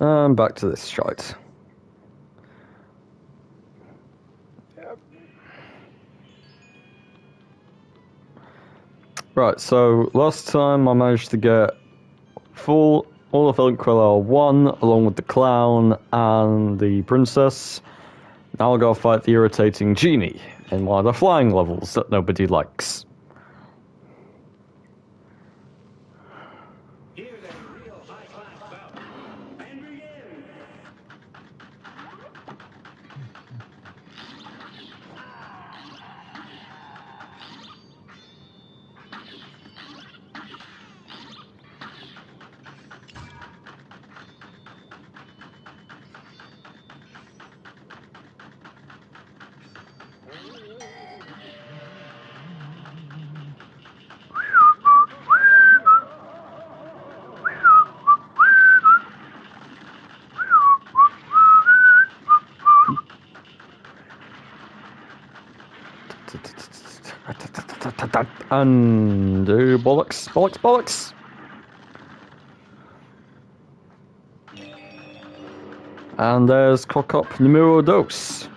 And back to this shite. Right, so last time I managed to get full all of Elquilla 1 along with the clown and the princess. Now I'll go fight the irritating genie in one of the flying levels that nobody likes. And bollocks, bollocks, bollocks. And there's cock up numero dos.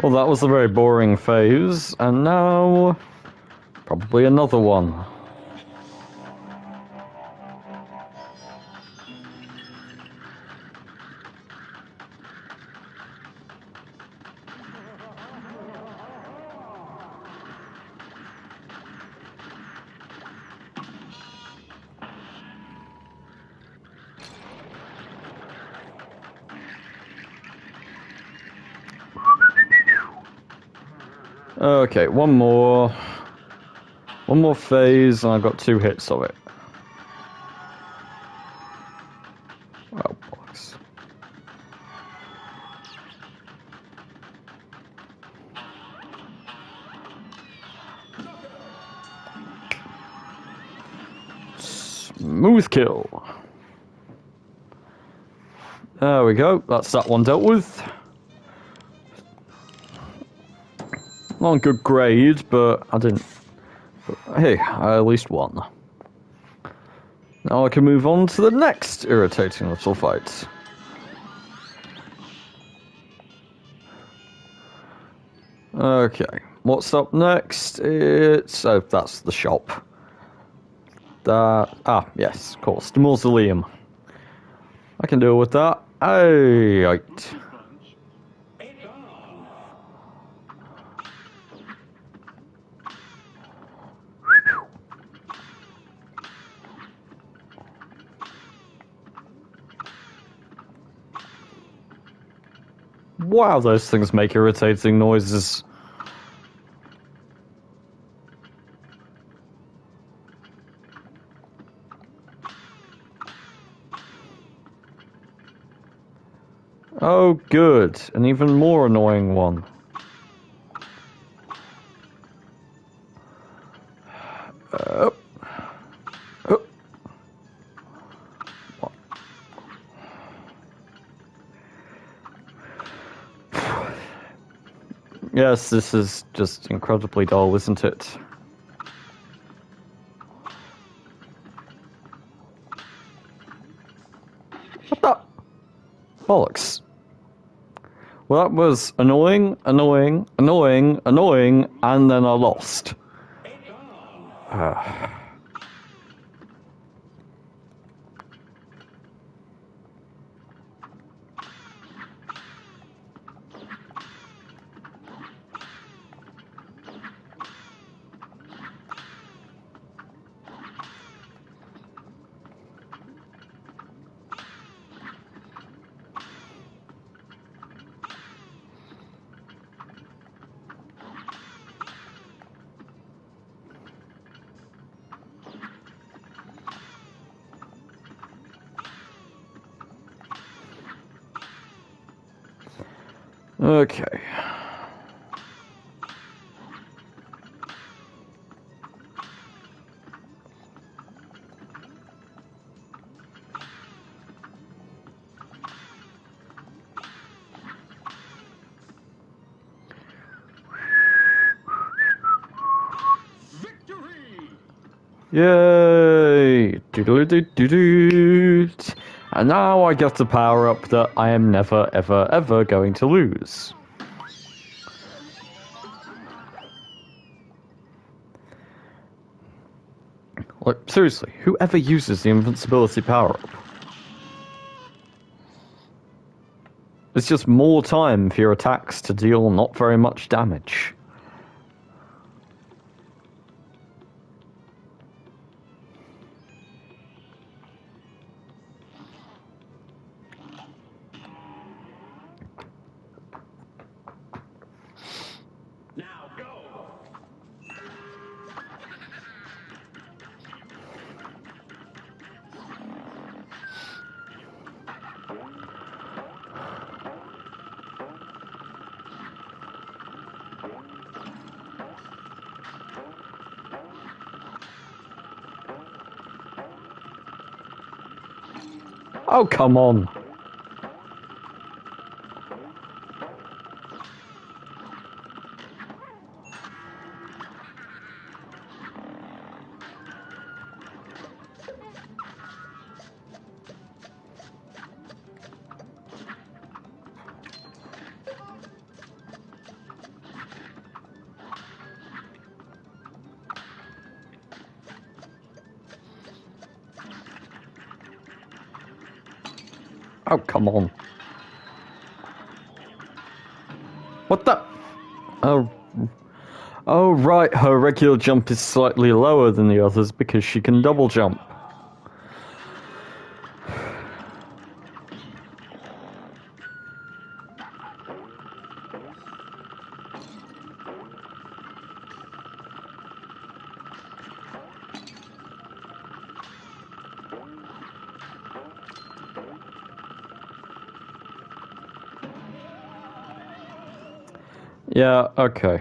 Well, that was a very boring phase, and now probably another one. Okay, one more phase, and I've got 2 hits of it. Oh, bollocks. Smooth kill. There we go, that's that one dealt with. Not a good grade, but I didn't... Hey, I at least won. Now I can move on to the next irritating little fight. Okay, what's up next? It's... oh, that's the shop. Yes, of course, the mausoleum. I can deal with that. Hey, right. Wow, those things make irritating noises. Oh, good. An even more annoying one. Oh. Yes, this is just incredibly dull, isn't it? What the? Bollocks. Well, that was annoying, annoying, annoying, annoying, and then I lost. Okay. Yay! Doodle-doo-doo-doo. And now I get the power up that I am never, ever, ever going to lose. Like, seriously, whoever uses the invincibility power up? It's just more time for your attacks to deal not very much damage. Oh, come on. Oh, come on. What the? Oh. Oh, right, her regular jump is slightly lower than the others because she can double jump. Yeah, okay.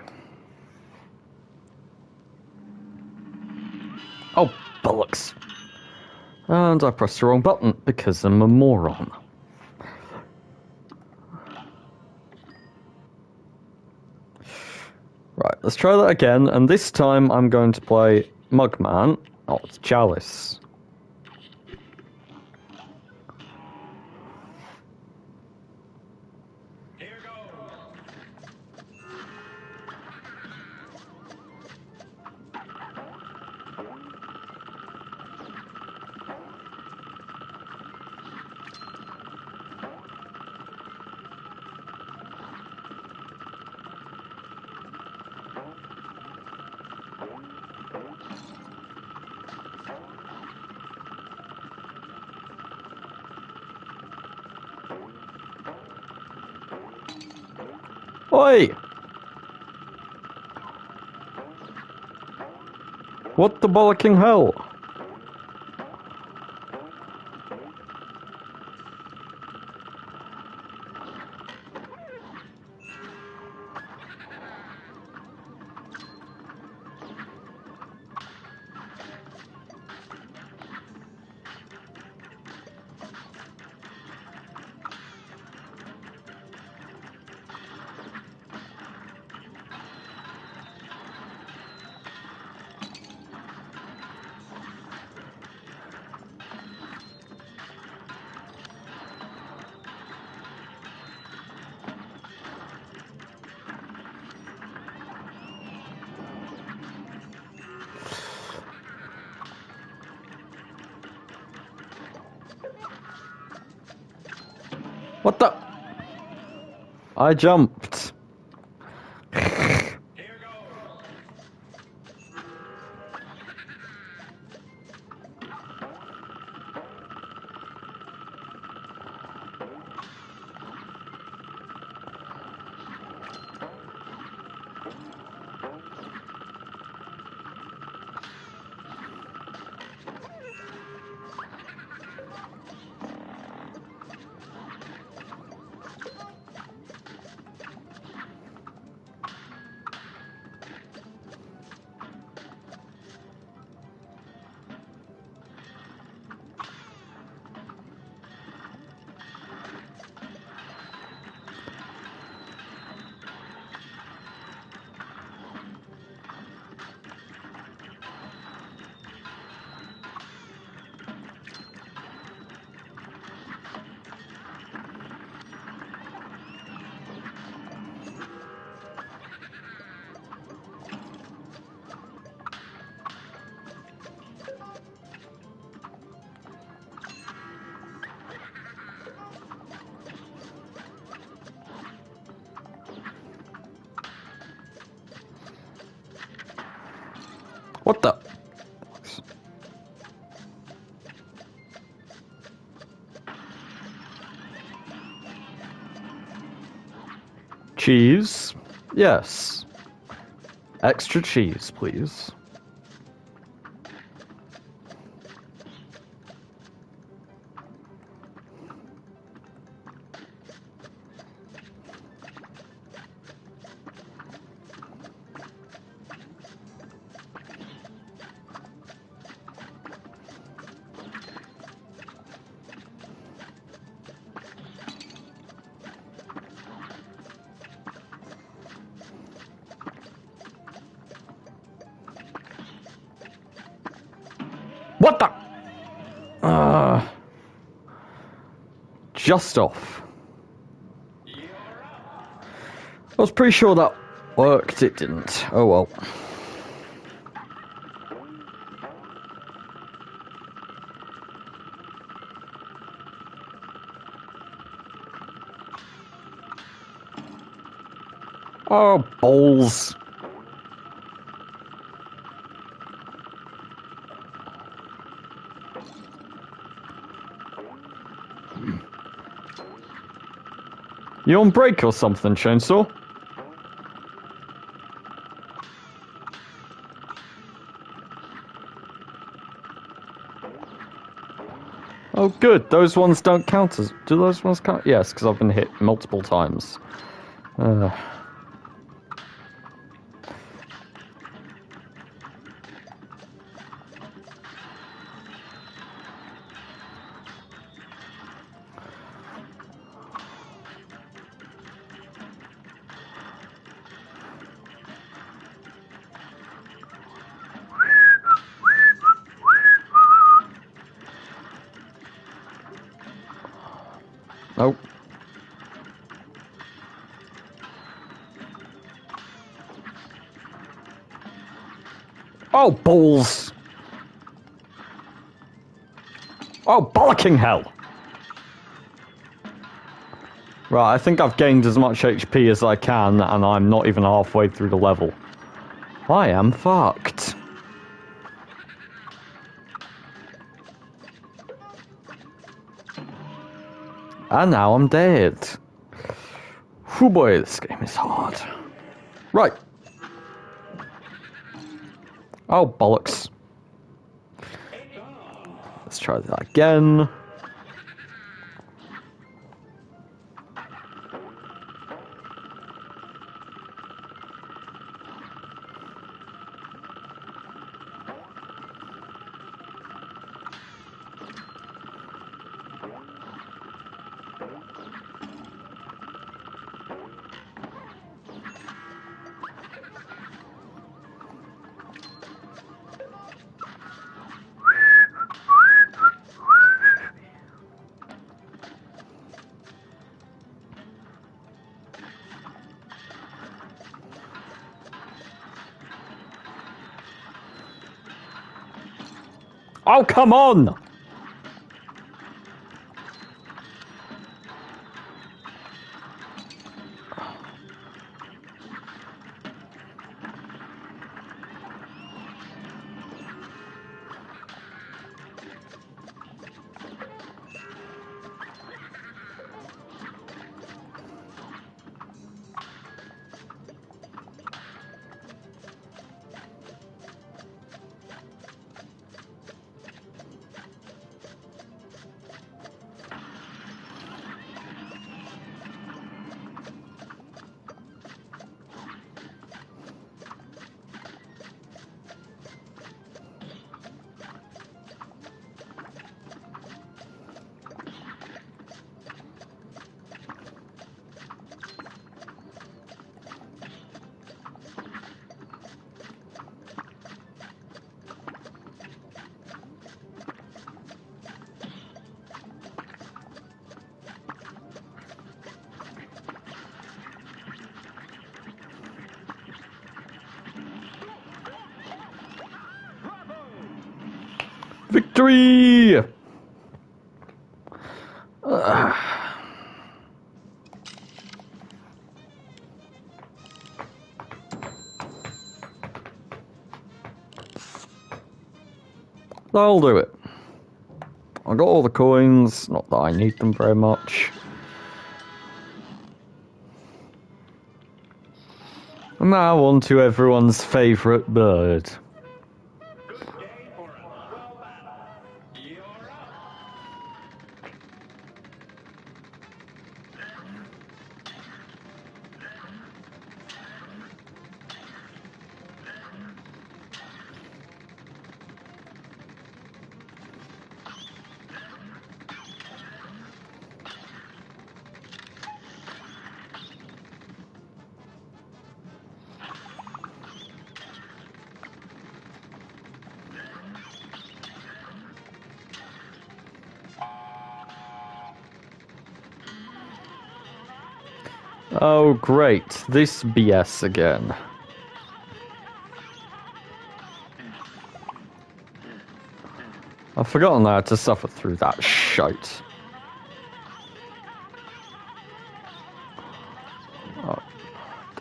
Oh, bollocks. And I pressed the wrong button because I'm a moron. Right, let's try that again, and this time I'm going to play Mugman. Oh, it's Chalice. Oi! What the bollocking hell? What the? I jumped. What the? Cheese? Yes. Extra cheese, please. What the? Just off. I was pretty sure that worked. It didn't. Oh well. Oh, balls. You on break or something, Chainsaw? Oh, good. Those ones don't count as... Do those ones count? Yes, because I've been hit multiple times. Nope. Oh, balls! Oh, bollocking hell! Right, I think I've gained as much HP as I can, and I'm not even halfway through the level. I am fucked. And now I'm dead. Whew boy, this game is hard. Right. Oh, bollocks. Let's try that again. Oh, come on! Victory! I'll do it. I got all the coins, not that I need them very much. And now on to everyone's favourite bird. Oh great, this BS again. I've forgotten how to suffer through that shite. Up,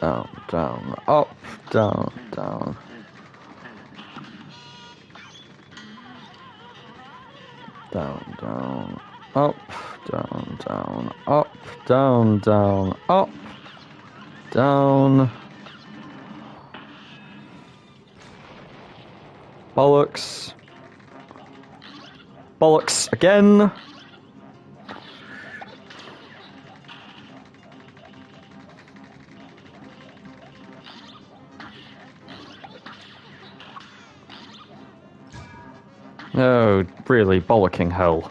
down, down, up, down, down. Down, down, up, down, down, up, down, down, up, down. Bollocks. Bollocks again. Oh, really, bollocking hell.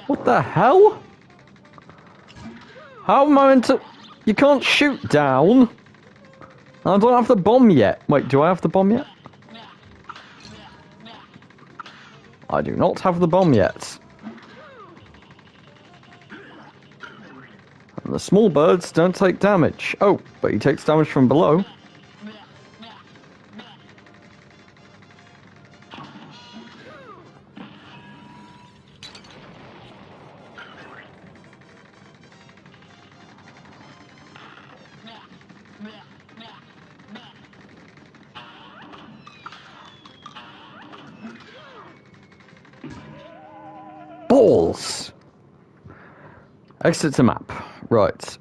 What the hell? How am I meant to... You can't shoot down. I don't have the bomb yet. Wait, do I have the bomb yet? I do not have the bomb yet. And the small birds don't take damage. Oh, but he takes damage from below. Balls! Exit to map. Right.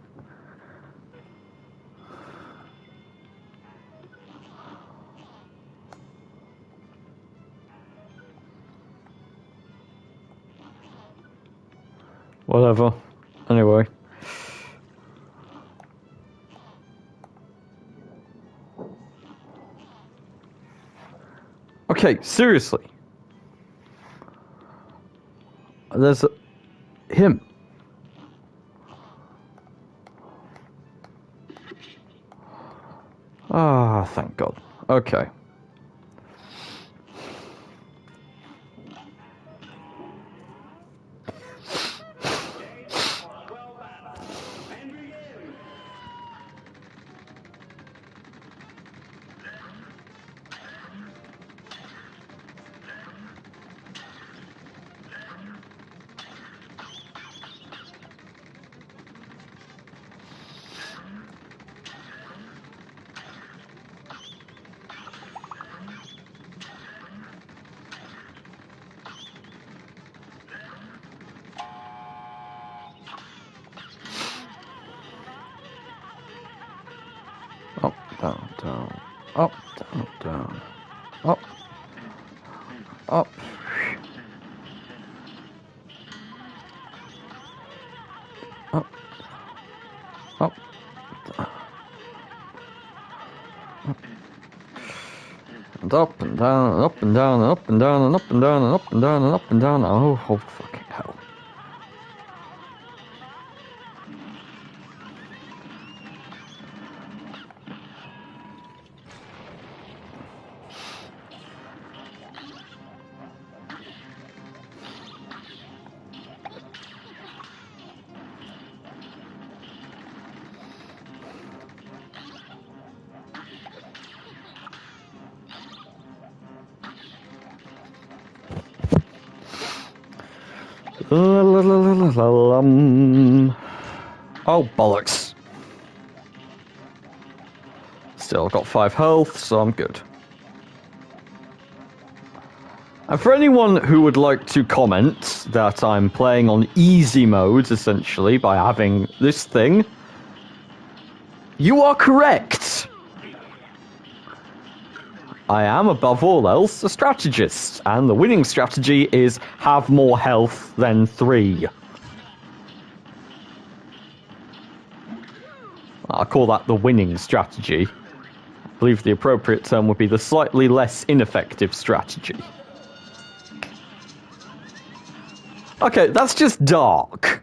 Whatever. Anyway. Okay, seriously. There's him. Ah, thank God. Okay. Up, down, down. Up, down, down. Up. Up. Up. Up. And up and down and up and down and up and down and up and down and up and down and up and down. Oh fucking hell. Oh, bollocks. Still got 5 health, so I'm good. And for anyone who would like to comment that I'm playing on easy mode, essentially, by having this thing, you are correct! I am, above all else, a strategist, and the winning strategy is have more health than 3. I call that the winning strategy. I believe the appropriate term would be the slightly less ineffective strategy. Okay, that's just dark.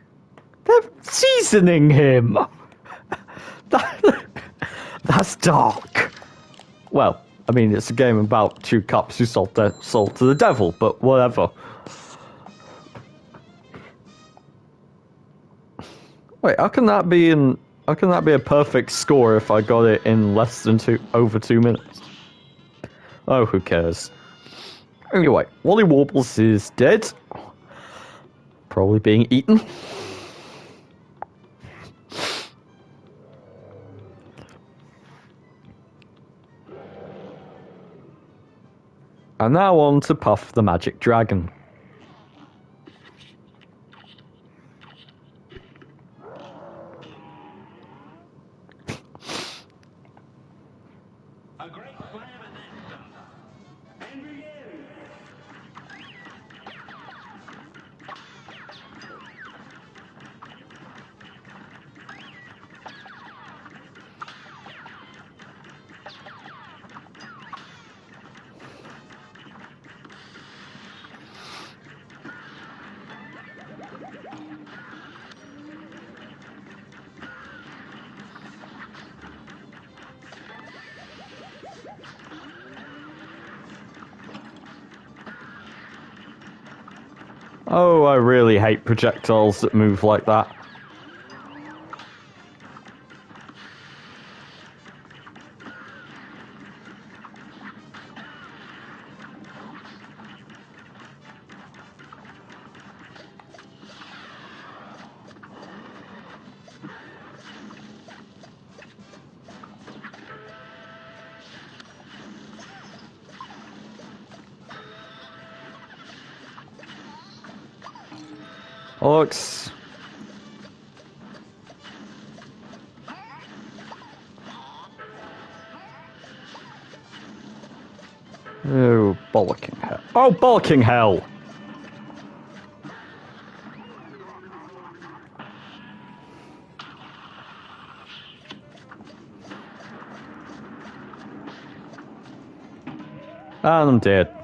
They're seasoning him. That's dark. Well, I mean, it's a game about 2 cups who sold their soul to the devil, but whatever. Wait, how can that be a perfect score if I got it in less than over 2 minutes? Oh, who cares? Anyway, Wally Warbles is dead. Probably being eaten. And now on to Puff the Magic Dragon. A great slam and then some. And begin. Oh, I really hate projectiles that move like that. Looks. Oh, bollocking hell. Oh, bollocking hell! And I'm dead.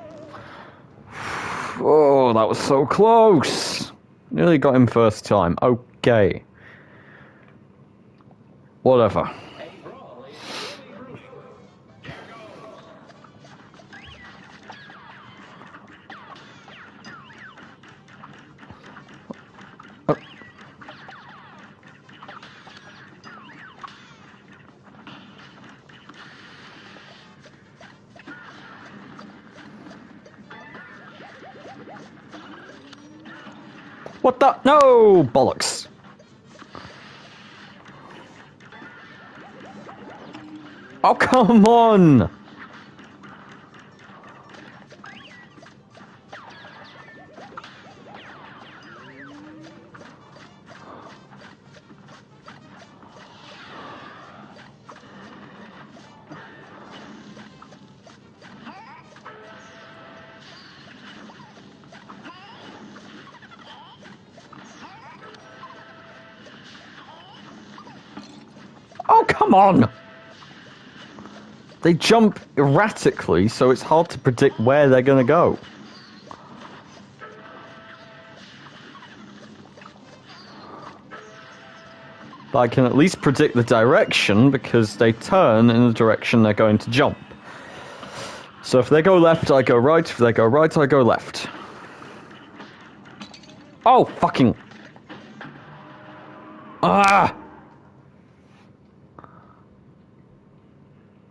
Oh, that was so close! Nearly got him first time. Okay. Whatever. What the? No! Bollocks. Oh, come on! Oh, come on! They jump erratically, so it's hard to predict where they're gonna go. But I can at least predict the direction because they turn in the direction they're going to jump. So if they go left, I go right. If they go right, I go left. Oh, fucking... Ah!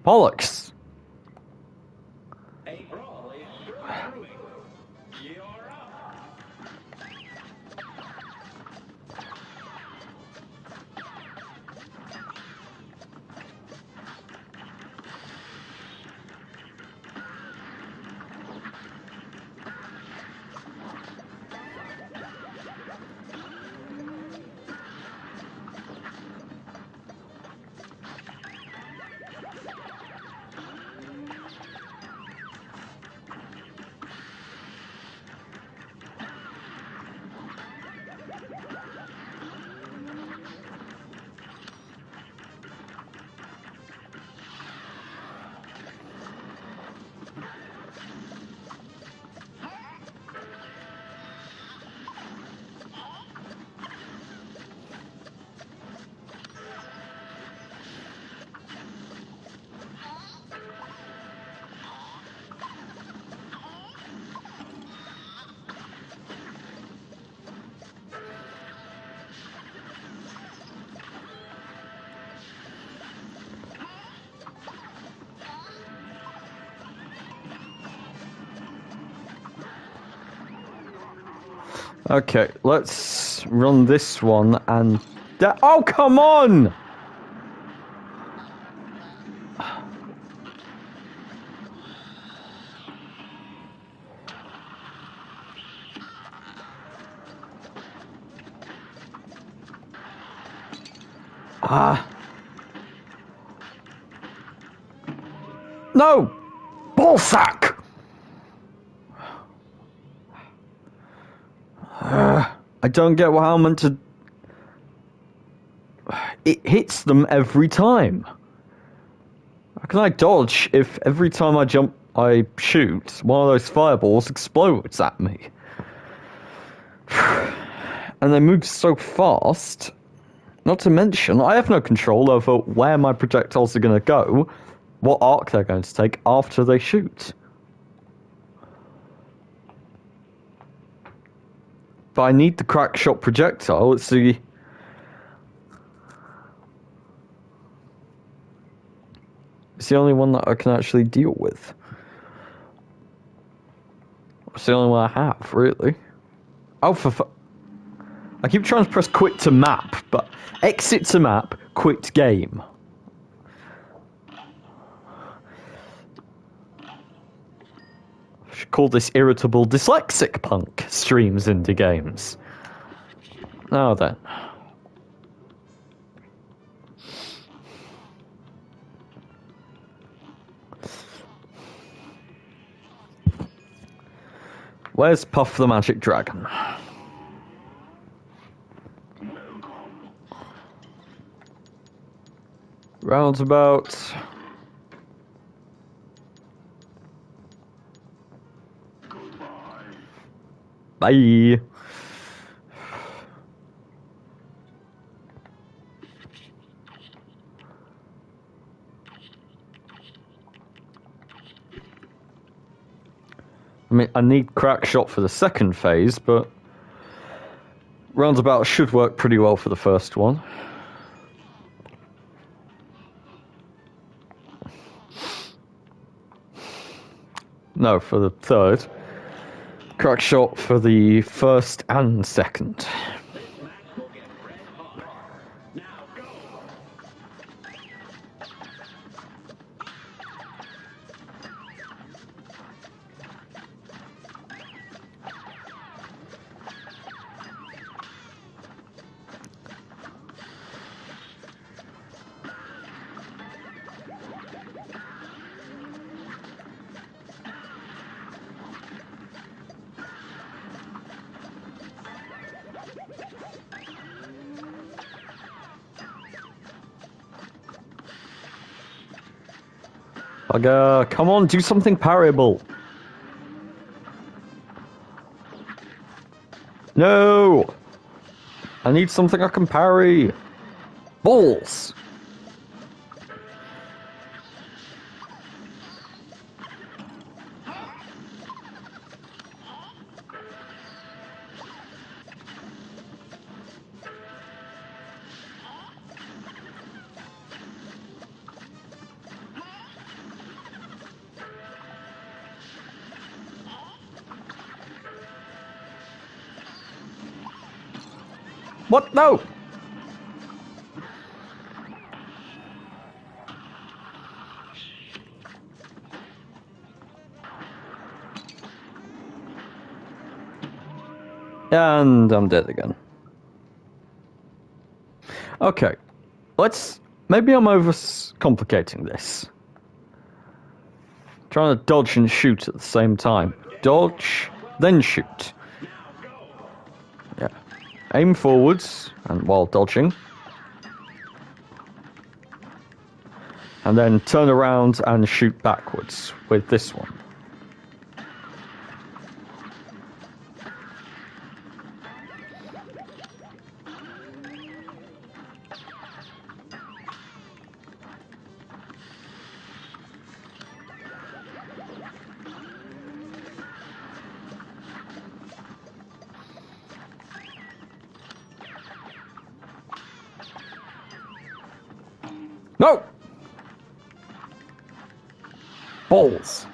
Bollocks. A brawl is sure brewing. You're up. Okay, let's run this one and... Oh, come on! Ah. No! Ballsack! I don't get how I'm meant to... It hits them every time. How can I dodge if every time I jump, I shoot, one of those fireballs explodes at me? And they move so fast. Not to mention, I have no control over where my projectiles are going to go, what arc they're going to take after they shoot. But I need the crack shot projectile. It's the only one that I can actually deal with. It's the only one I have, really. Oh, I keep trying to press quit to map, but exit to map, quit game. I should call this Irritable Dyslexic Punk streams indie games. Now then. Where's Puff the Magic Dragon? Roundabout. Bye. I mean, I need crack shot for the second phase, but roundabout should work pretty well for the first one. No, for the third. Crack shot for the first and second. Bugger, come on, do something parryable. No! I need something I can parry. Balls! What? No! And I'm dead again. Okay. Maybe I'm overcomplicating this. Trying to dodge and shoot at the same time. Dodge, then shoot. Yeah. Aim forwards, and while dodging. And then turn around and shoot backwards with this one. No! Balls.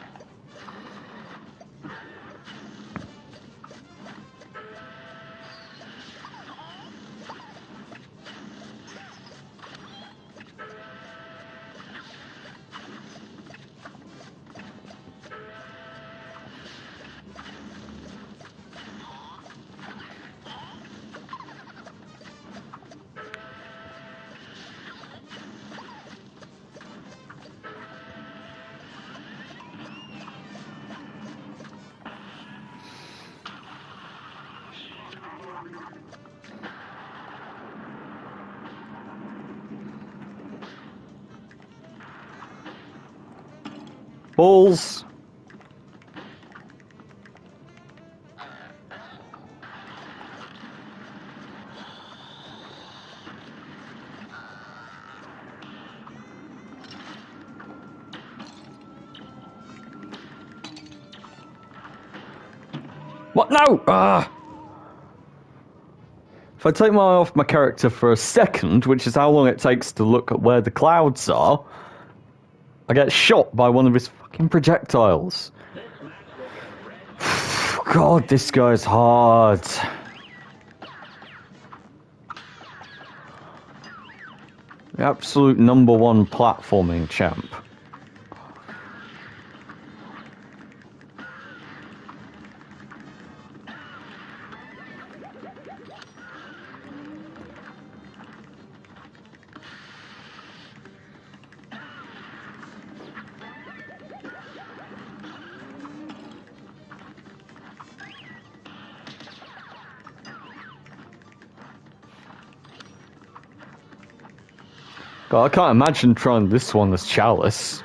Balls. What? No! If I take my eye off my character for a second, which is how long it takes to look at where the clouds are, I get shot by one of his fucking projectiles. God, this guy's hard. The absolute #1 platforming champ. God, I can't imagine trying this one as Chalice.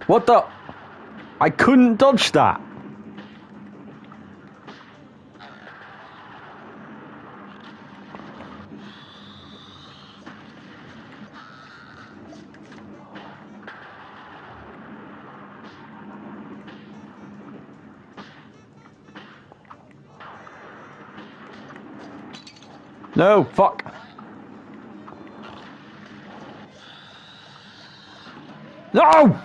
What the? I couldn't dodge that. No, fuck. No!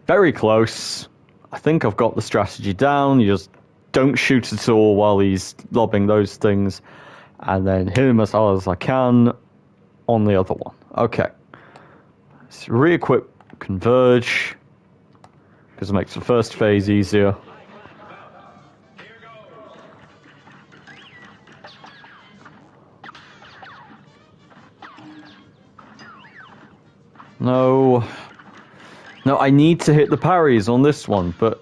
Very close. I think I've got the strategy down. You just don't shoot at all while he's lobbing those things, and then hit him as hard as I can on the other one. Okay. Let's re-equip Converge, because it makes the first phase easier. No. No, I need to hit the parries on this one, but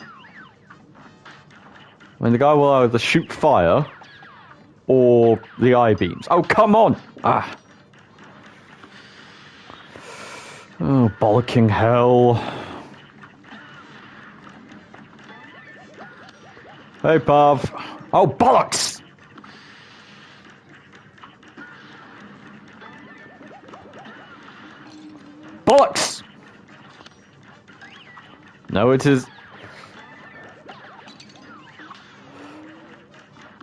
I mean, the guy will either shoot fire or the eye beams. Oh, come on! Ah. Oh, bollocking hell. Hey, Pav. Oh, bollocks! Bollocks! No, it is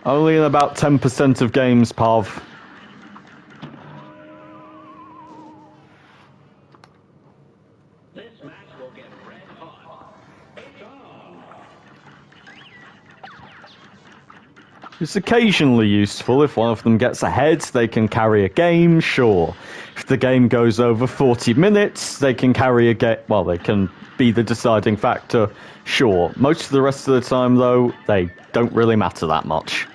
only in about 10% of games, Pav. This match will get red hot. It's on. It's occasionally useful. If one of them gets ahead, they can carry a game, sure. If the game goes over 40 minutes, they can carry a game. Well, they can be the deciding factor, sure. Most of the rest of the time, though, they don't really matter that much.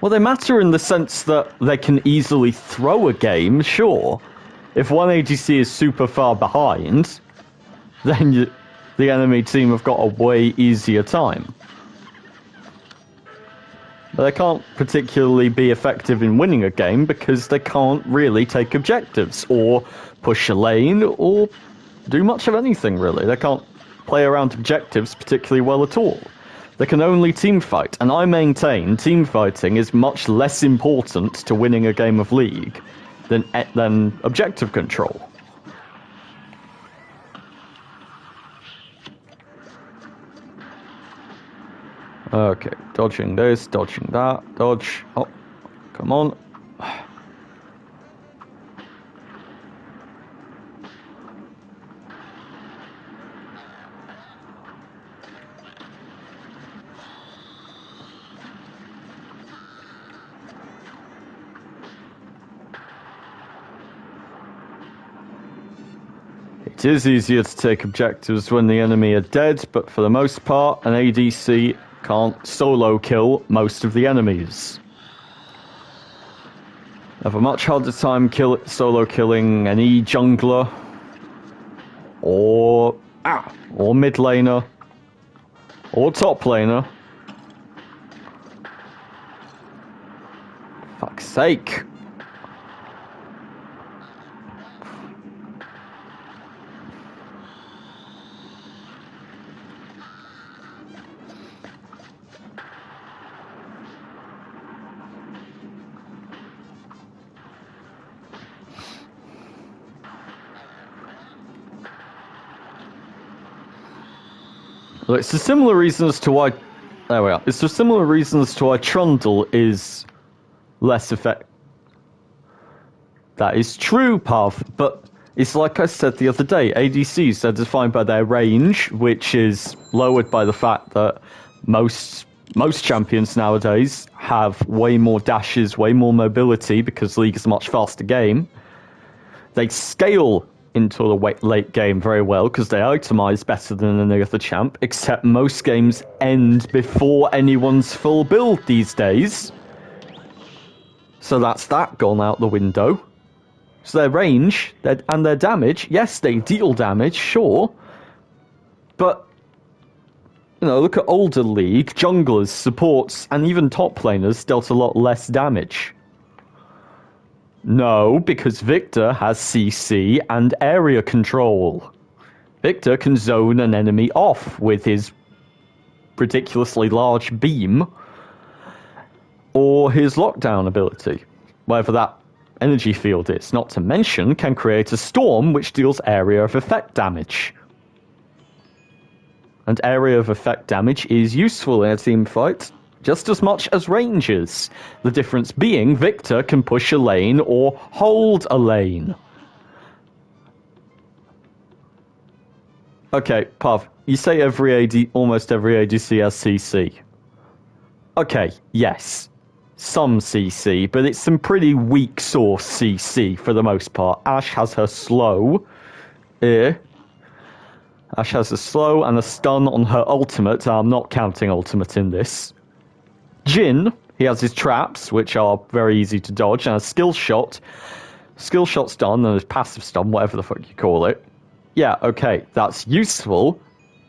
Well, they matter in the sense that they can easily throw a game, sure. If one ADC is super far behind, then the enemy team have got a way easier time. But they can't particularly be effective in winning a game because they can't really take objectives or push a lane or do much of anything, really. They can't play around objectives particularly well at all. They can only team fight, and I maintain team fighting is much less important to winning a game of League than objective control. Okay, dodging this, dodging that, dodge. Oh, come on. It is easier to take objectives when the enemy are dead, but for the most part, an ADC can't solo kill most of the enemies. I have a much harder time solo killing any jungler or mid laner or top laner. Fuck's sake. Well, it's a similar reason as to why. There we are. It's a similar reason as to why Trundle is less effective. That is true, Pav, but it's like I said the other day, ADCs are defined by their range, which is lowered by the fact that most champions nowadays have way more dashes, way more mobility, because League is a much faster game. They scale into the late game very well, because they itemize better than any other champ, except most games end before anyone's full build these days. So that's that gone out the window. So their range and their damage, yes, they deal damage, sure. But, you know, look at older League, junglers, supports, and even top laners dealt a lot less damage. No, because Victor has CC and area control. Victor can zone an enemy off with his ridiculously large beam or his lockdown ability, whatever that energy field is, not to mention can create a storm which deals area of effect damage. And area of effect damage is useful in a team fight just as much as ranges. The difference being Victor can push a lane or hold a lane. Okay, Pav, you say almost every ADC has CC. Okay, yes. Some CC, but it's some pretty weak source CC for the most part. Ashe has her slow. Ashe has a slow and a stun on her ultimate. I'm not counting ultimate in this. Jhin, he has his traps, which are very easy to dodge, and a skill shot. Skill shot stun and a passive stun, whatever the fuck you call it. Yeah, okay, that's useful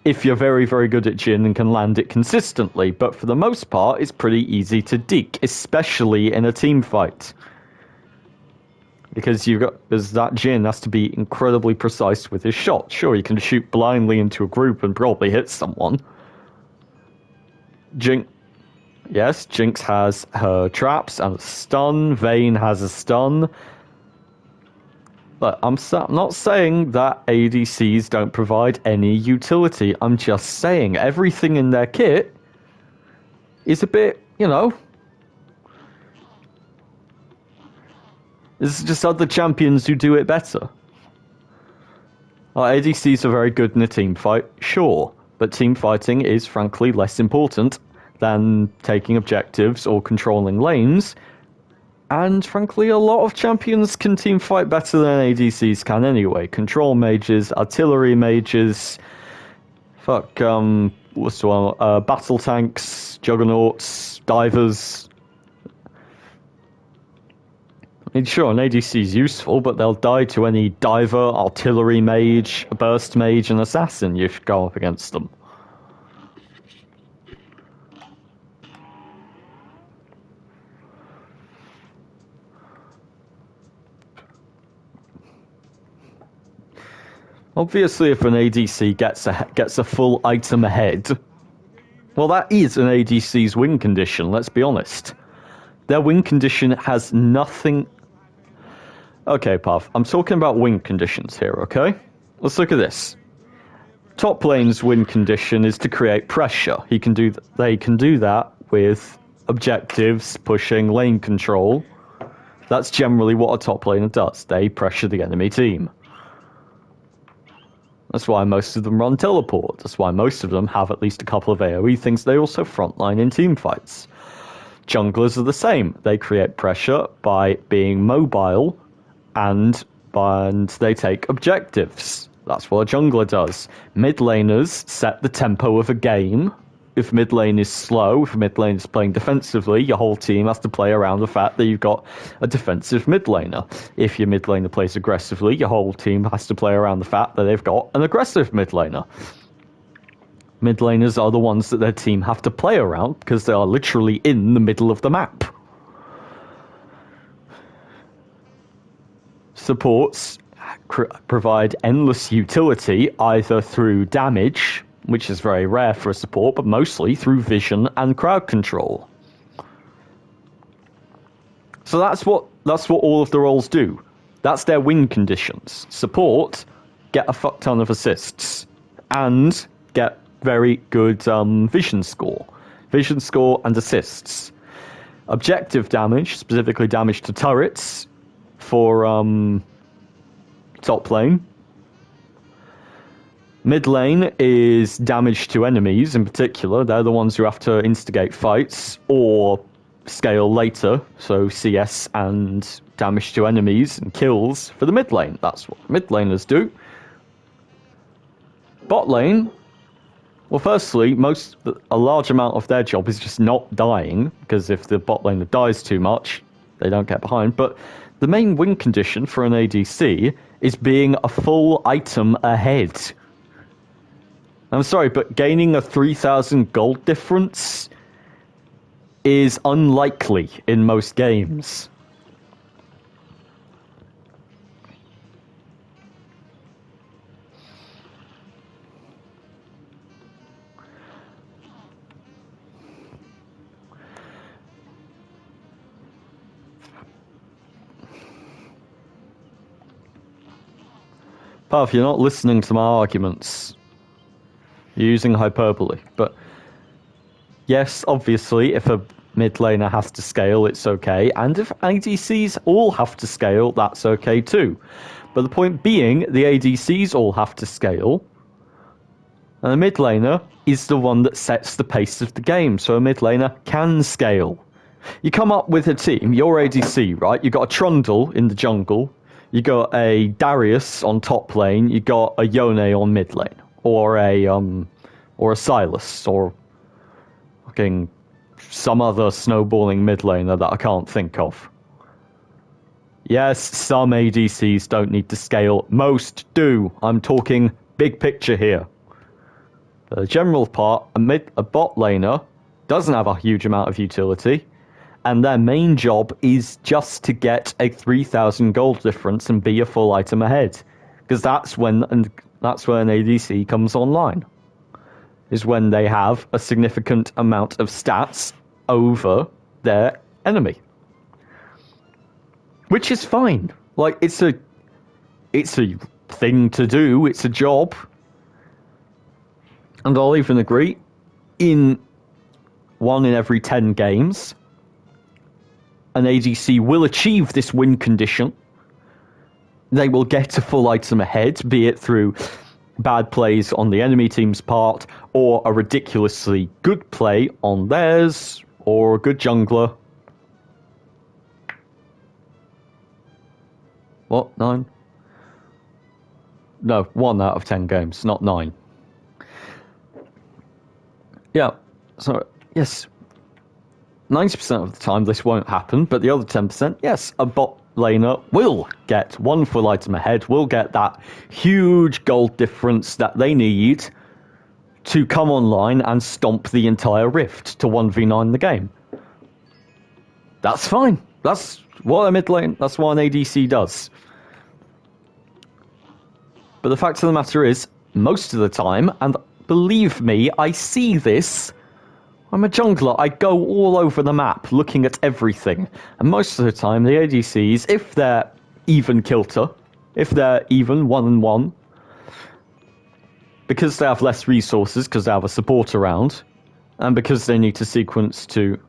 if you're very, very good at Jhin and can land it consistently, but for the most part, it's pretty easy to deke, especially in a team fight. Because that Jhin has to be incredibly precise with his shot. Sure, you can shoot blindly into a group and probably hit someone. Yes, Jinx has her traps and a stun. Vayne has a stun. But I'm not saying that ADCs don't provide any utility. I'm just saying everything in their kit is a bit, you know... There's just other champions who do it better. ADCs are very good in a team fight, sure. But team fighting is frankly less important than taking objectives or controlling lanes. And frankly, a lot of champions can team fight better than ADCs can anyway. Control mages, artillery mages, what's the one? Battle tanks, juggernauts, divers. I mean, sure, an ADC is useful, but they'll die to any diver, artillery mage, burst mage, and assassin you go up against them. Obviously, if an ADC gets a full item ahead, Well, that is an ADC's win condition, let's be honest. Their win condition has nothing... Okay, Pav, I'm talking about win conditions here, okay? Let's look at this. Top lane's win condition is to create pressure. They can do that with objectives, pushing, lane control. That's generally what a top laner does. They pressure the enemy team. That's why most of them run teleport. That's why most of them have at least a couple of AoE things. They also frontline in team fights. Junglers are the same. They create pressure by being mobile and they take objectives. That's what a jungler does. Mid laners set the tempo of a game. If mid lane is slow, if mid lane is playing defensively, your whole team has to play around the fact that you've got a defensive mid laner. If your mid laner plays aggressively, your whole team has to play around the fact that they've got an aggressive mid laner. Mid laners are the ones that their team have to play around because they are literally in the middle of the map. Supports provide endless utility either through damage, which is very rare for a support, but mostly through vision and crowd control. So that's what all of the roles do. That's their win conditions. Support, get a fuck ton of assists, and get very good vision score. Vision score and assists. Objective damage, specifically damage to turrets, for top lane. Mid lane is damage to enemies in particular. They're the ones who have to instigate fights or scale later. So CS and damage to enemies and kills for the mid lane. That's what mid laners do. Bot lane, well, firstly, a large amount of their job is just not dying, because if the bot laner dies too much, they don't get behind. But the main win condition for an ADC is being a full item ahead. I'm sorry, but gaining a 3,000 gold difference is unlikely in most games. Pav, you're not listening to my arguments. You're using hyperbole. But yes, obviously, if a mid laner has to scale, it's okay. And if ADCs all have to scale, that's okay too. But the point being, the ADCs all have to scale. And the mid laner is the one that sets the pace of the game. So a mid laner can scale. You come up with a team, you're ADC, right? You got a Trundle in the jungle. You got a Darius on top lane. You got a Yone on mid lane, or a Silas, or fucking some other snowballing mid laner that I can't think of. Yes, some ADCs don't need to scale. Most do. I'm talking big picture here. For the general part, a bot laner doesn't have a huge amount of utility. And their main job is just to get a 3,000 gold difference and be a full item ahead. Because that's when an ADC comes online. Is when they have a significant amount of stats over their enemy. Which is fine. Like, it's a thing to do, it's a job. And I'll even agree, in 1 in every 10 games, an ADC will achieve this win condition. They will get a full item ahead, be it through bad plays on the enemy team's part, or a ridiculously good play on theirs, or a good jungler. What? 9? No, 1 out of 10 games, not 9. Yeah, so, yes. 90% of the time this won't happen, but the other 10%, yes, a bot laner will get 1 full item ahead, will get that huge gold difference that they need to come online and stomp the entire rift to 1v9 the game. That's fine. That's what a mid lane, that's what an ADC does. But the fact of the matter is, most of the time, and believe me, I see this I'm a jungler. I go all over the map looking at everything. And most of the time, the ADCs, if they're even kilter, if they're even 1-1, because they have less resources, because they have a support around, and because they need to sequence to...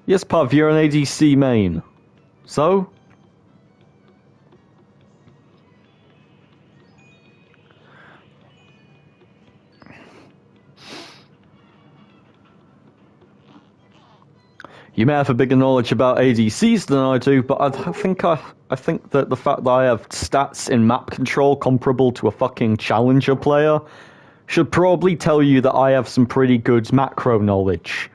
Yes, Pav, you're an ADC main. So? You may have a bigger knowledge about ADCs than I do, but I think that the fact that I have stats in map control comparable to a fucking challenger player should probably tell you that I have some pretty good macro knowledge.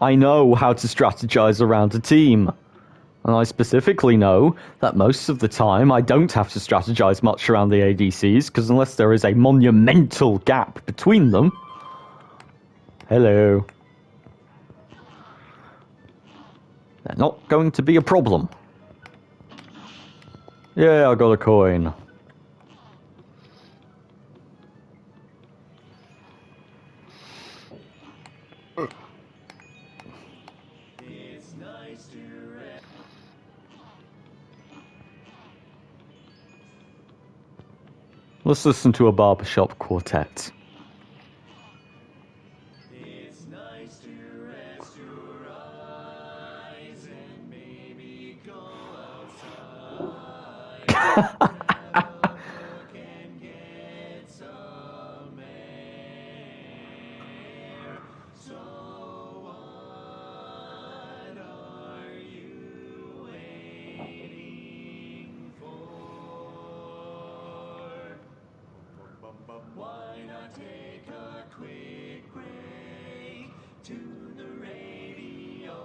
I know how to strategize around a team. And I specifically know that most of the time I don't have to strategize much around the ADCs, because unless there is a monumental gap between them... Hello. They're not going to be a problem. Yeah, I got a coin. It's nice to rest. Let's listen to a barbershop quartet. It's nice to rest your eyes and maybe go outside. Grab a book and get some air. So what are you waiting for? Why not take a quick break? Tune the radio.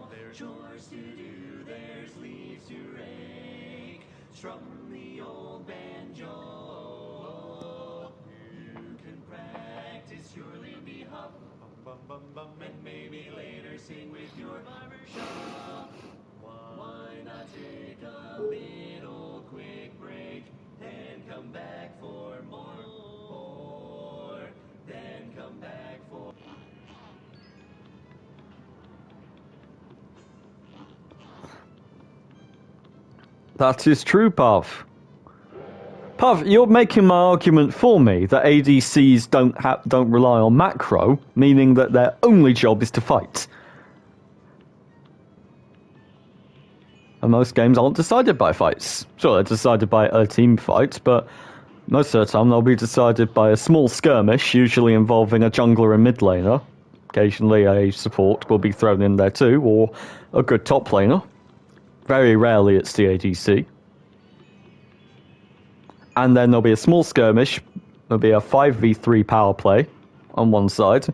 There's chores to do, there's leaves to rake. Strum the old banjo. You can practice your Lindy Hop. And maybe later sing with your barbershop. Why not take a little quick break? Then come back for more. Then come back for... That is true, Pav. Pav, you're making my argument for me that ADCs don't rely on macro, meaning that their only job is to fight. And most games aren't decided by fights. Sure, they're decided by a team fight, but most of the time they'll be decided by a small skirmish, usually involving a jungler and mid laner. Occasionally a support will be thrown in there too, or a good top laner. Very rarely it's the ADC. And then there'll be a small skirmish, there'll be a 5v3 power play on one side,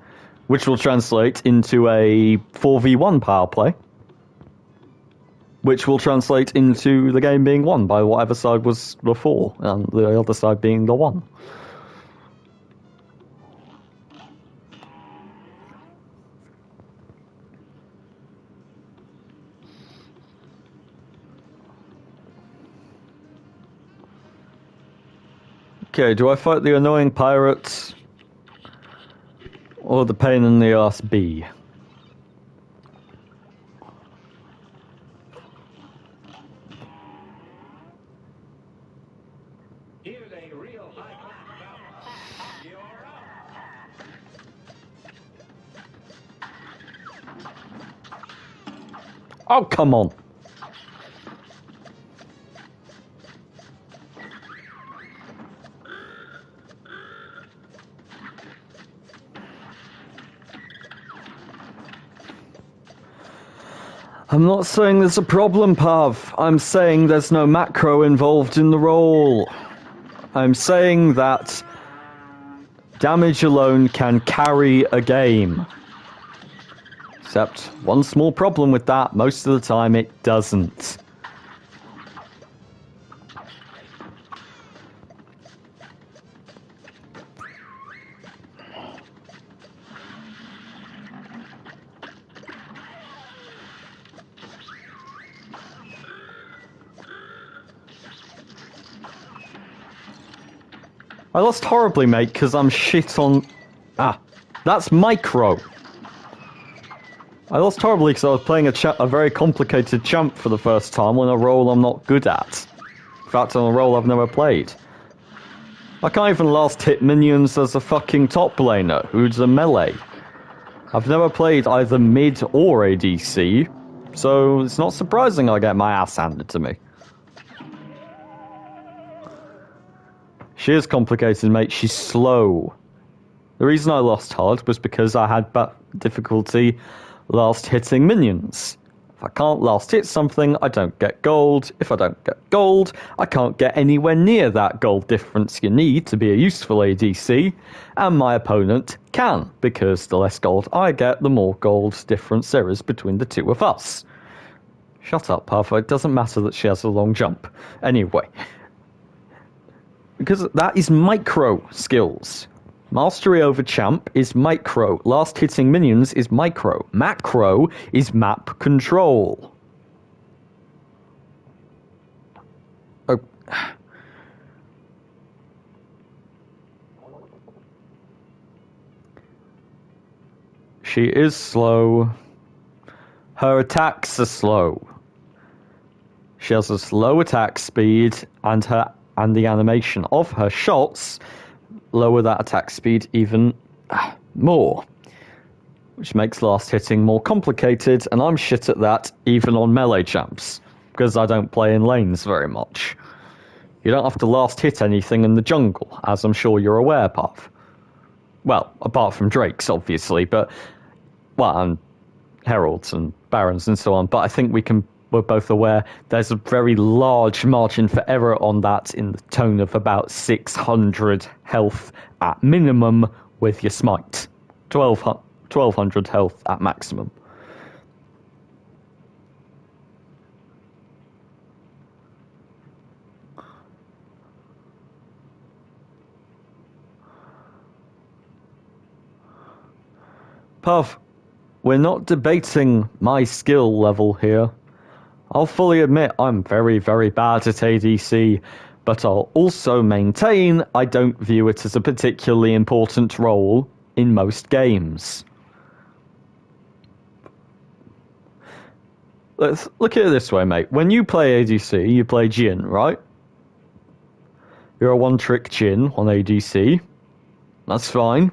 which will translate into a 4v1 power play, which will translate into the game being won by whatever side was before, and the other side being the one. Okay, do I fight the annoying pirates or the pain in the ass bee? Here's a real high-class bout. You're up. Oh, come on. I'm not saying there's a problem, Pav. I'm saying there's no macro involved in the role. I'm saying that damage alone can carry a game. Except one small problem with that, most of the time it doesn't. I lost horribly, mate, because I'm shit on... Ah, that's micro. I lost horribly because I was playing a very complicated champ for the first time on a role I'm not good at. In fact, on a role I've never played. I can't even last hit minions as a fucking top laner who's a melee. I've never played either mid or ADC, so it's not surprising I get my ass handed to me. She is complicated, mate. She's slow. The reason I lost hard was because I had difficulty last hitting minions. If I can't last hit something, I don't get gold. If I don't get gold, I can't get anywhere near that gold difference you need to be a useful ADC, and my opponent can, because the less gold I get, the more gold difference there is between the two of us. Shut up, Parfa. It doesn't matter that she has a long jump. Anyway. Because that is micro skills. Mastery over champ is micro. Last hitting minions is micro. Macro is map control. Oh. She is slow. Her attacks are slow. She has a slow attack speed, and the animation of her shots lower that attack speed even more, which makes last hitting more complicated, and I'm shit at that even on melee champs, because I don't play in lanes very much. You don't have to last hit anything in the jungle, as I'm sure you're aware, Puff. Well, apart from Drakes, obviously, but, well, and Heralds and Barons and so on, but I think we're both aware there's a very large margin for error on that, in the tone of about 600 health at minimum with your smite. 1200 health at maximum. Puff, we're not debating my skill level here. I'll fully admit I'm very, very bad at ADC, but I'll also maintain I don't view it as a particularly important role in most games. Let's look at it this way, mate. When you play ADC, you play Jhin, right? You're a one-trick Jhin on ADC. That's fine.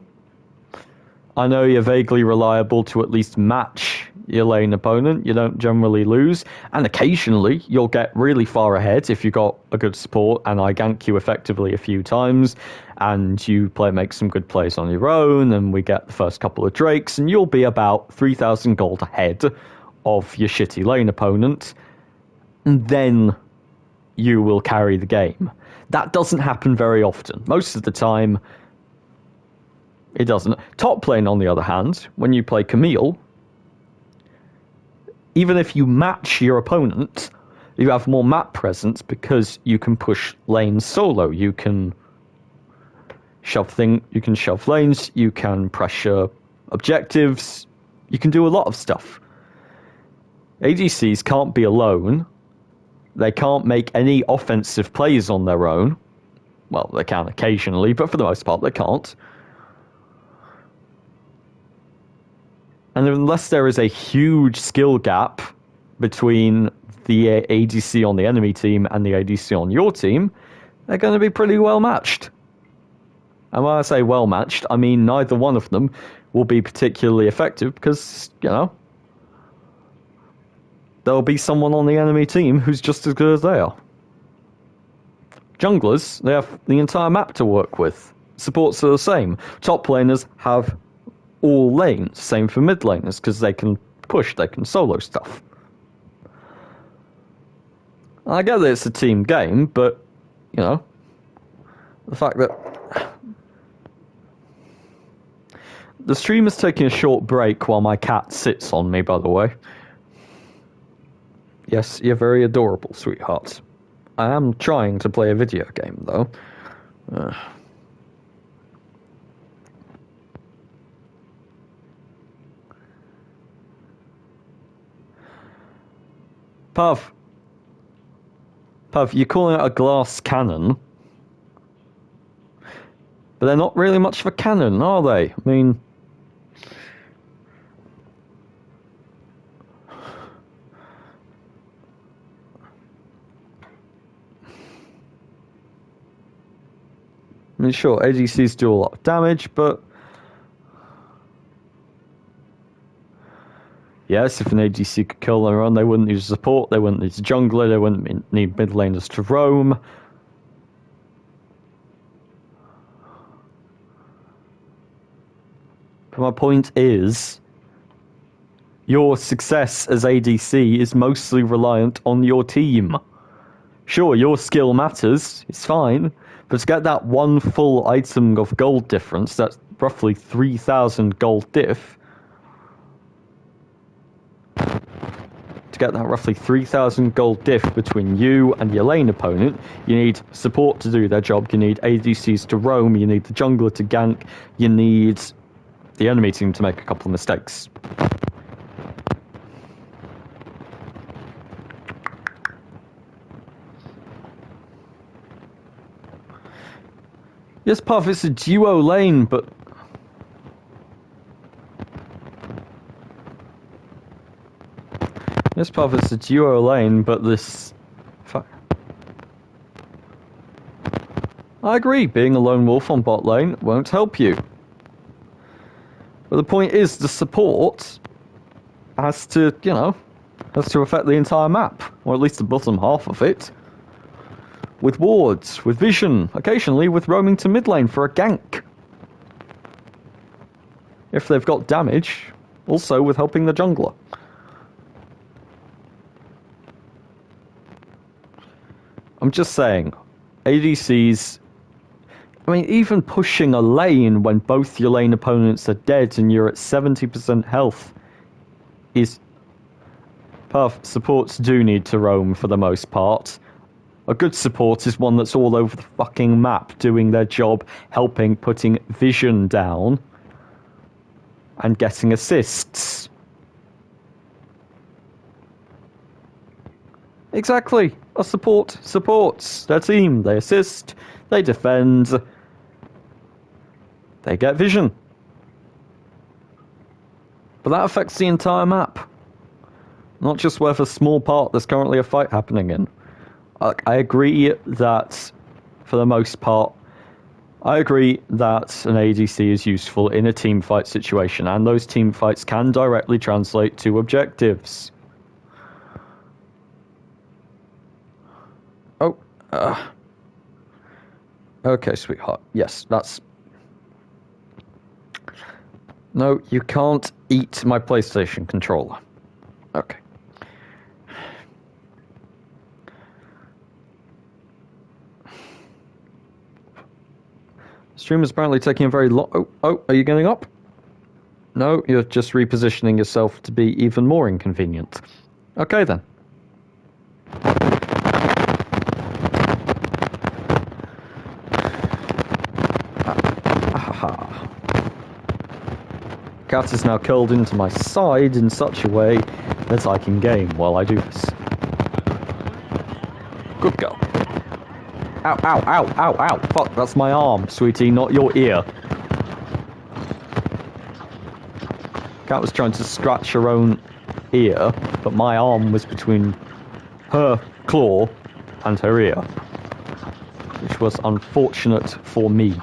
I know you're vaguely reliable to at least match your lane opponent. You don't generally lose, and occasionally you'll get really far ahead if you got a good support and I gank you effectively a few times, and you make some good plays on your own, and we get the first couple of drakes, and you'll be about 3,000 gold ahead of your shitty lane opponent, and then you will carry the game. That doesn't happen very often. Most of the time, it doesn't. Top lane, on the other hand, when you play Camille, even if you match your opponent, you have more map presence because you can push lanes solo. You can shove lanes, you can pressure objectives, you can do a lot of stuff. ADCs can't be alone. They can't make any offensive plays on their own. Well, they can occasionally, but for the most part they can't. And unless there is a huge skill gap between the ADC on the enemy team and the ADC on your team, they're going to be pretty well matched. And when I say well matched, I mean neither one of them will be particularly effective because, there'll be someone on the enemy team who's just as good as they are. Junglers, they have the entire map to work with. Supports are the same. Top laners have all lanes, same for mid laners, because they can push, they can solo stuff. I get that it's a team game, but, the fact that the stream is taking a short break while my cat sits on me, by the way. Yes, you're very adorable, sweetheart. I am trying to play a video game, though. Puff, you're calling it a glass cannon. But they're not really much of a cannon, are they? I mean... sure, ADCs do a lot of damage, but... Yes, if an ADC could kill their own, they wouldn't need support, they wouldn't need a jungler, they wouldn't need mid laners to roam. But my point is, your success as ADC is mostly reliant on your team. Sure, your skill matters, it's fine, but to get that one full item of gold difference, that's roughly 3,000 gold diff, to get that roughly 3,000 gold diff between you and your lane opponent, you need support to do their job, you need ADCs to roam, you need the jungler to gank, you need the enemy team to make a couple of mistakes. Yes, Puff, it's a duo lane, but... Yes, Puff, it's a duo lane, but this... Fuck. I agree, being a lone wolf on bot lane won't help you. But the point is, the support has to, you know, has to affect the entire map, or at least the bottom half of it. With wards, with vision, occasionally with roaming to mid lane for a gank. If they've got damage, also with helping the jungler. I'm just saying, ADCs... I mean, even pushing a lane when both your lane opponents are dead and you're at 70% health is... Supports do need to roam for the most part. A good support is one that's all over the fucking map, doing their job, helping, putting vision down, and getting assists. Exactly. A support supports their team. They assist, they defend, they get vision. But that affects the entire map. Not just where the small part there's currently a fight happening in. I agree that, for the most part, I agree that an ADC is useful in a team fight situation, and those team fights can directly translate to objectives. Oh, okay, sweetheart. Yes, that's... No, you can't eat my PlayStation controller. Okay. Stream is apparently taking a very long... Oh, are you getting up? No, you're just repositioning yourself to be even more inconvenient. Okay, then. Cat is now curled into my side in such a way that I can game while I do this. Good girl. Ow, ow, ow, ow, ow. Fuck, that's my arm, sweetie, not your ear. Cat was trying to scratch her own ear, but my arm was between her claw and her ear, which was unfortunate for me.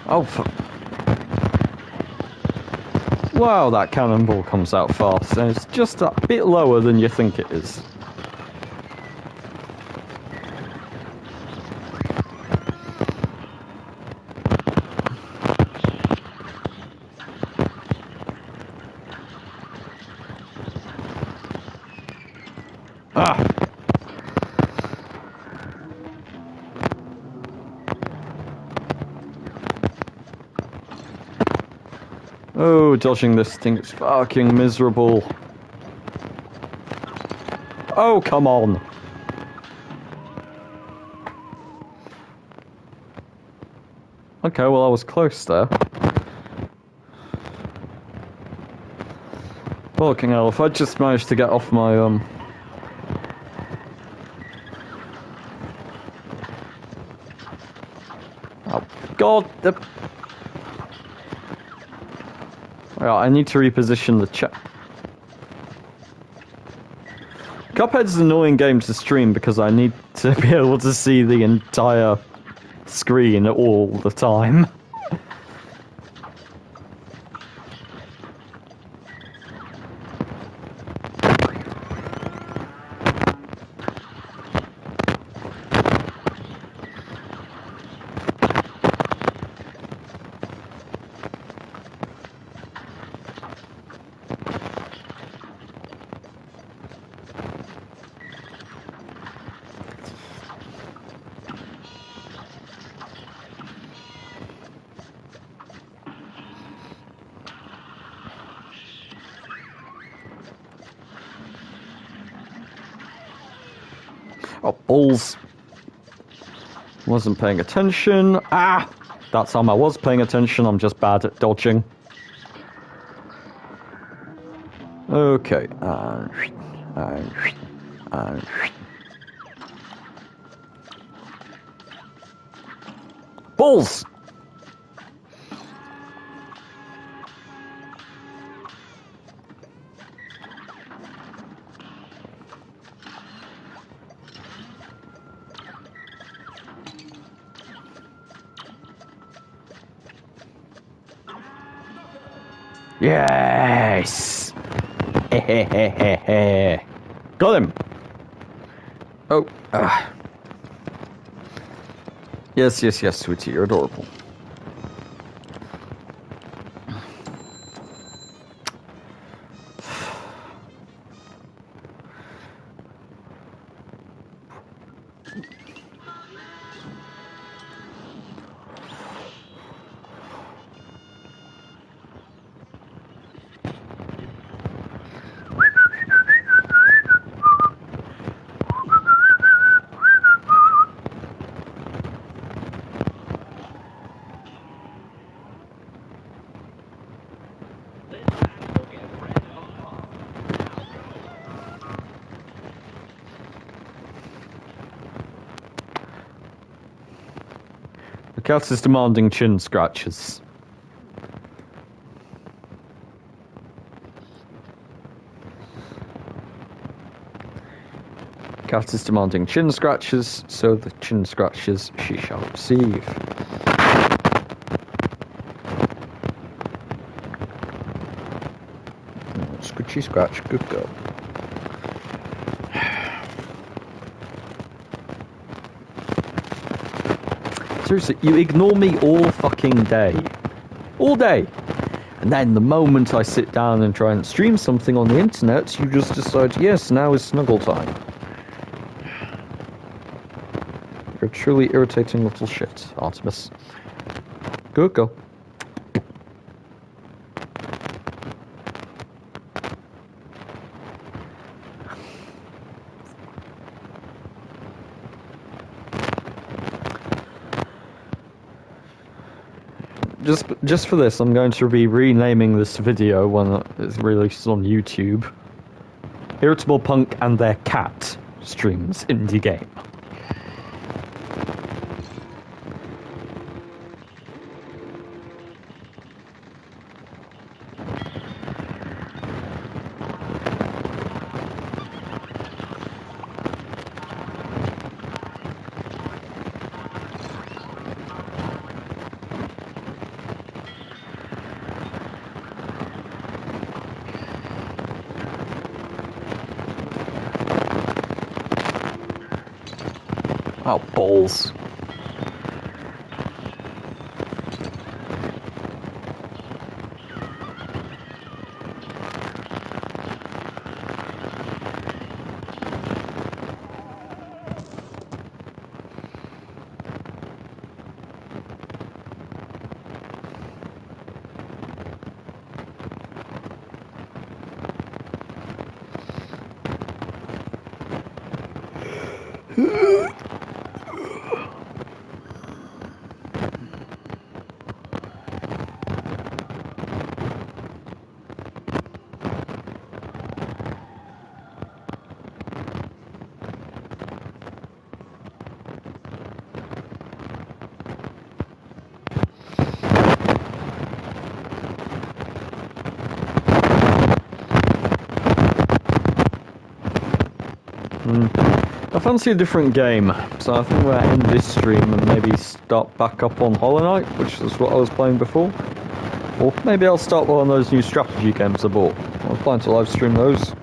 Oh, wow, that cannonball comes out fast, and it's just a bit lower than you think it is. Ah! Oh, dodging this thing is fucking miserable. Oh, come on. Okay, well, I was close there. Fucking hell, if I just managed to get off my, Oh, God, Right, I need to reposition the chat. Cuphead's an annoying game to stream because I need to be able to see the entire screen all the time. Oh, balls. Wasn't paying attention. Ah! That time I was paying attention, I'm just bad at dodging. Okay. Balls! Yes! Got him! Oh, Yes, yes, yes, sweetie, you're adorable. This match will get red hot. The cat is demanding chin scratches. Cat is demanding chin scratches, so the chin scratches she shall receive. Scratchy scratch, good girl. Seriously, you ignore me all fucking day. All day. And then the moment I sit down and try and stream something on the internet, you just decide, yes, now is snuggle time. You're a truly irritating little shit, Artemis. Good girl. Just for this, I'm going to be renaming this video when it's released on YouTube. Irritable Punk and their cat streams indie game. Oh, balls. I fancy a different game, so I think we'll end this stream and maybe start back up on Hollow Knight, which is what I was playing before. Or maybe I'll start one of those new strategy games I bought. I was planning to live stream those.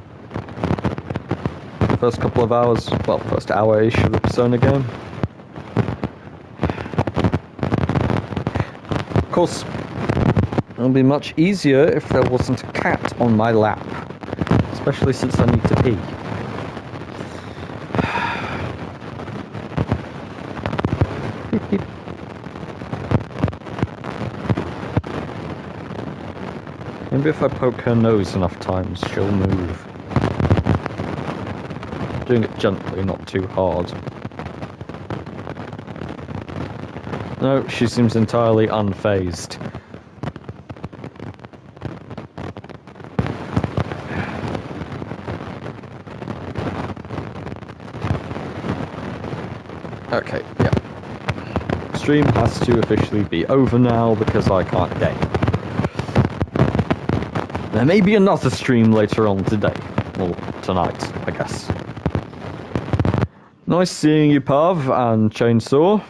First couple of hours, well, first hour-ish of the Persona game. Of course, it would be much easier if there wasn't a cat on my lap, especially since I need to pee. Maybe if I poke her nose enough times, she'll move. Doing it gently, not too hard. No, she seems entirely unfazed. Okay, yeah. Stream has to officially be over now because I can't game. There may be another stream later on today. Well, tonight, I guess. Nice seeing you, Pav and Chainsaw.